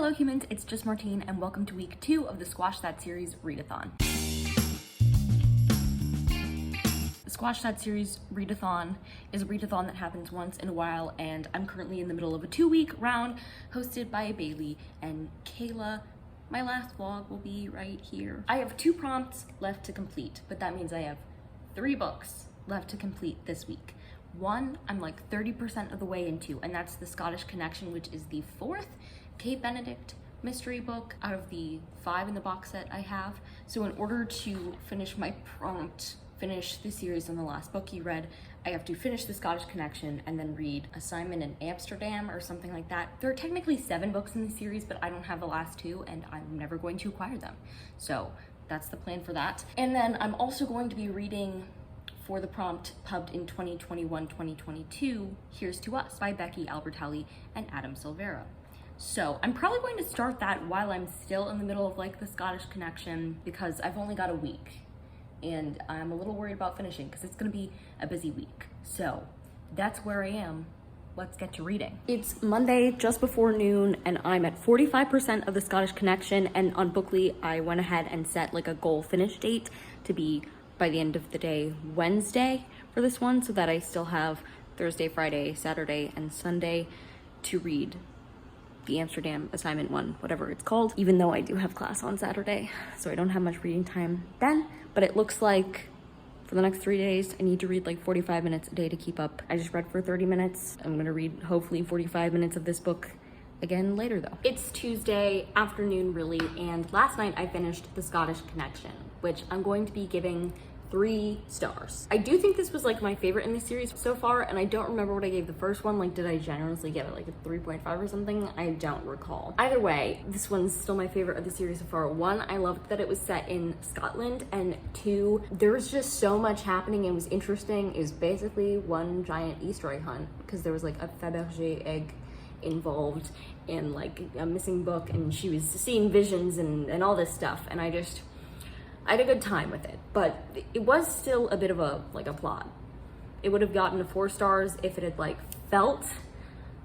Hello humans, it's just Martine and welcome to week 2 of the Squash That Series Readathon. The Squash That Series Readathon is a readathon that happens once in a while, and I'm currently in the middle of a 2-week round hosted by Bailey and Kayla. My last vlog will be right here. I have 2 prompts left to complete, but that means I have 3 books left to complete this week. One, I'm like 30% of the way into, and that's The Scottish Connection, which is the 4th Kate Benedict mystery book out of the 5 in the box set I have. So in order to finish my prompt, finish the series on the last book you read, I have to finish The Scottish Connection and then read Assignment in Amsterdam or something like that. There are technically 7 books in the series, but I don't have the last 2 and I'm never going to acquire them. So that's the plan for that. And then I'm also going to be reading for the prompt pubbed in 2021-2022, Here's to Us by Becky Albertalli and Adam Silvera. So I'm probably going to start that while I'm still in the middle of like the Scottish Connection, because I've only got a week and I'm a little worried about finishing because it's gonna be a busy week. So that's where I am. Let's get to reading. It's Monday just before noon and I'm at 45% of the Scottish Connection, and on Bookly I went ahead and set like a goal finish date to be by the end of the day Wednesday for this one, so that I still have Thursday, Friday, Saturday, and Sunday to read the Amsterdam assignment one, whatever it's called, even though I do have class on Saturday, so I don't have much reading time then. But it looks like for the next 3 days, I need to read like 45 minutes a day to keep up. I just read for 30 minutes. I'm gonna read hopefully 45 minutes of this book again later though. It's Tuesday afternoon really, and last night I finished The Scottish Connection, which I'm going to be giving 3 stars. I do think this was like my favorite in the series so far, and I don't remember what I gave the first one. Like, did I generously give it like a 3.5 or something? I don't recall. Either way, this one's still my favorite of the series so far. 1, I loved that it was set in Scotland, and 2, there was just so much happening. It was interesting. It was basically one giant Easter egg hunt, because there was like a Fabergé egg involved in like a missing book, and she was seeing visions and all this stuff, and I had a good time with it, but it was still a bit of a plot. It would have gotten to 4 stars if it had like felt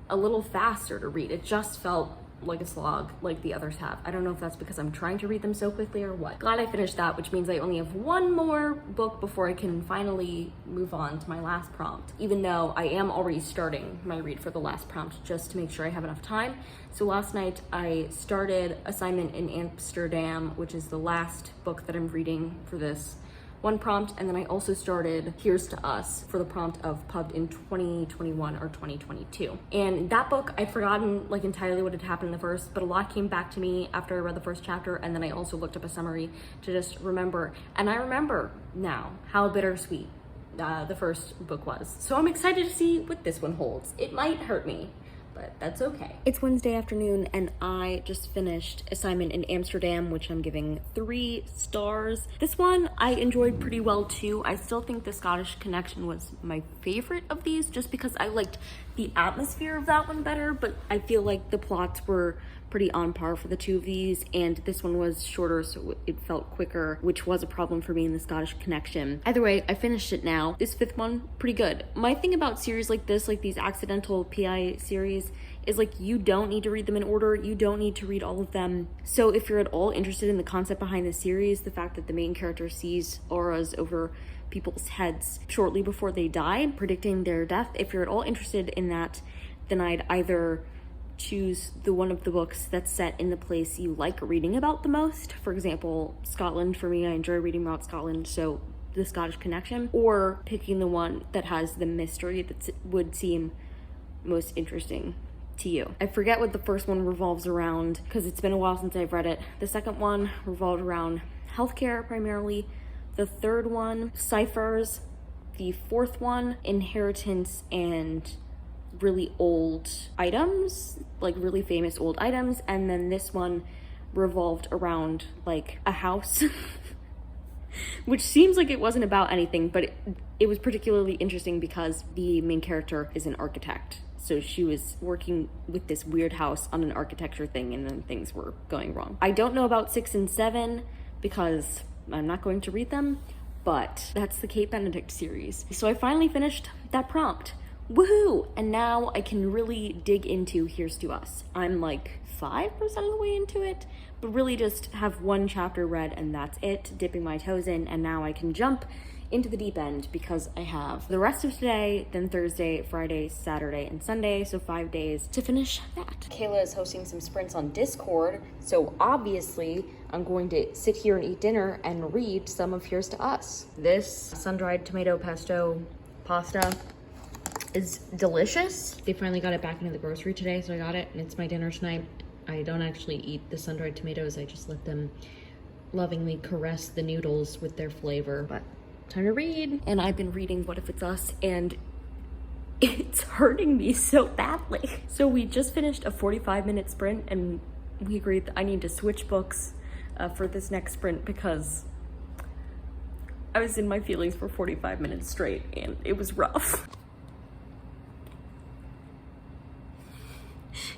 a little faster to read. It just felt like a slog like the others have. I don't know if that's because I'm trying to read them so quickly or what. Glad I finished that, which means I only have 1 more book before I can finally move on to my last prompt, even though I am already starting my read for the last prompt just to make sure I have enough time. So last night I started Assignment in Amsterdam, which is the last book that I'm reading for this one prompt, and then I also started Here's to Us for the prompt of pubbed in 2021 or 2022. And that book, I'd forgotten like entirely what had happened in the first, but a lot came back to me after I read the first chapter, and then I also looked up a summary to just remember. And I remember now how bittersweet the first book was. So I'm excited to see what this one holds. It might hurt me, but that's okay. It's Wednesday afternoon and I just finished Assignment in Amsterdam, which I'm giving 3 stars. This one I enjoyed pretty well too. I still think The Scottish Connection was my favorite of these, just because I liked the atmosphere of that one better, but I feel like the plots were pretty on par for the 2 of these, and this one was shorter, so it felt quicker, which was a problem for me in The Scottish Connection. Either way, I finished it now. This 5th one, pretty good. My thing about series like this, like these accidental PI series, is like you don't need to read them in order. You don't need to read all of them. So if you're at all interested in the concept behind the series, the fact that the main character sees auras over people's heads shortly before they die, predicting their death, if you're at all interested in that, then I'd either choose the one of the books that's set in the place you like reading about the most. For example, Scotland, for me, I enjoy reading about Scotland, so The Scottish Connection, or picking the one that has the mystery that would seem most interesting to you. I forget what the first one revolves around because it's been a while since I've read it. The second one revolved around healthcare primarily. The third one, ciphers. The 4th one, inheritance and really old items, like really famous old items. And then this one revolved around like a house which seems like it wasn't about anything, but it was particularly interesting because the main character is an architect, so she was working with this weird house on an architecture thing, and then things were going wrong. I don't know about 6 and 7 because I'm not going to read them, but that's the Kate Benedict series. So I finally finished that prompt, Woohoo! And now I can really dig into Here's to Us. I'm like 5% of the way into it, but really just have one chapter read and that's it, dipping my toes in, and now I can jump into the deep end because I have the rest of today, then Thursday, Friday, Saturday, and Sunday, so 5 days to finish that. Kayla is hosting some sprints on Discord, so obviously I'm going to sit here and eat dinner and read some of Here's to Us. This sun-dried tomato pesto pasta is delicious. They finally got it back into the grocery today, so I got it, and it's my dinner tonight. I don't actually eat the sun-dried tomatoes, I just let them lovingly caress the noodles with their flavor, but time to read. And I've been reading What If It's Us, and it's hurting me so badly. So we just finished a 45-minute sprint, and we agreed that I need to switch books for this next sprint because I was in my feelings for 45 minutes straight, and it was rough.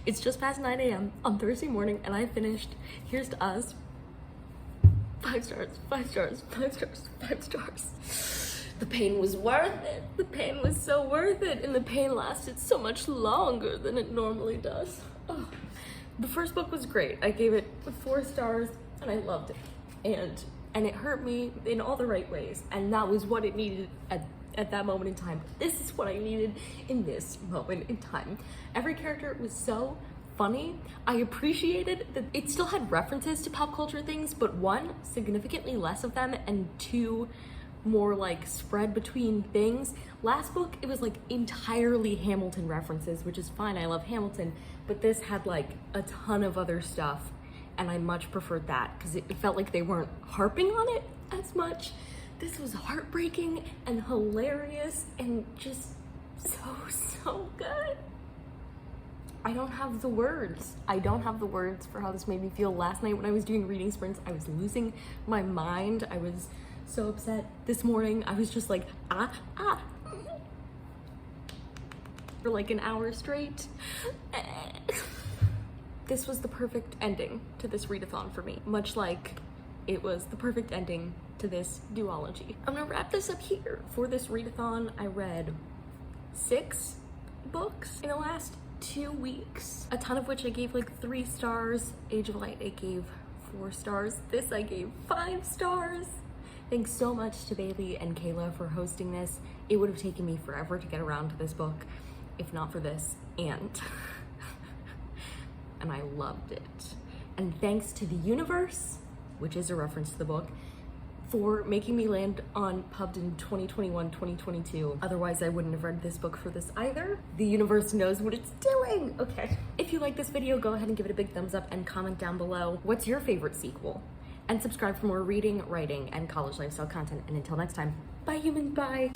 It's just past 9 a.m. on Thursday morning, and I finished Here's to Us. 5 stars, 5 stars, 5 stars, 5 stars. The pain was worth it. The pain was so worth it, and the pain lasted so much longer than it normally does. Oh. The first book was great. I gave it 4 stars, and I loved it. And it hurt me in all the right ways, and that was what it needed at that moment in time. This is what I needed in this moment in time. Every character was so funny. I appreciated that it still had references to pop culture things, but 1, significantly less of them, and 2, more like spread between things. Last book, it was like entirely Hamilton references, which is fine, I love Hamilton, but this had like a ton of other stuff, and I much preferred that because it felt like they weren't harping on it as much. This was heartbreaking and hilarious and just so good. I don't have the words. I don't have the words for how this made me feel. Last night when I was doing reading sprints, I was losing my mind. I was so upset. This morning, I was just like, for like an hour straight. This was the perfect ending to this readathon for me, much like it was the perfect ending to this duology. I'm gonna wrap this up here. For this readathon, I read 6 books in the last 2 weeks, a ton of which I gave like 3 stars. Age of Light I gave 4 stars. This I gave 5 stars. Thanks so much to Bailey and Kayla for hosting this. It would have taken me forever to get around to this book if not for this, and I loved it. And thanks to the universe, which is a reference to the book, for making me land on Pubbed in 2021, 2022. Otherwise, I wouldn't have read this book for this either. The universe knows what it's doing. Okay. If you like this video, go ahead and give it a big thumbs up and comment down below what's your favorite sequel. And subscribe for more reading, writing, and college lifestyle content. And until next time, bye humans, bye.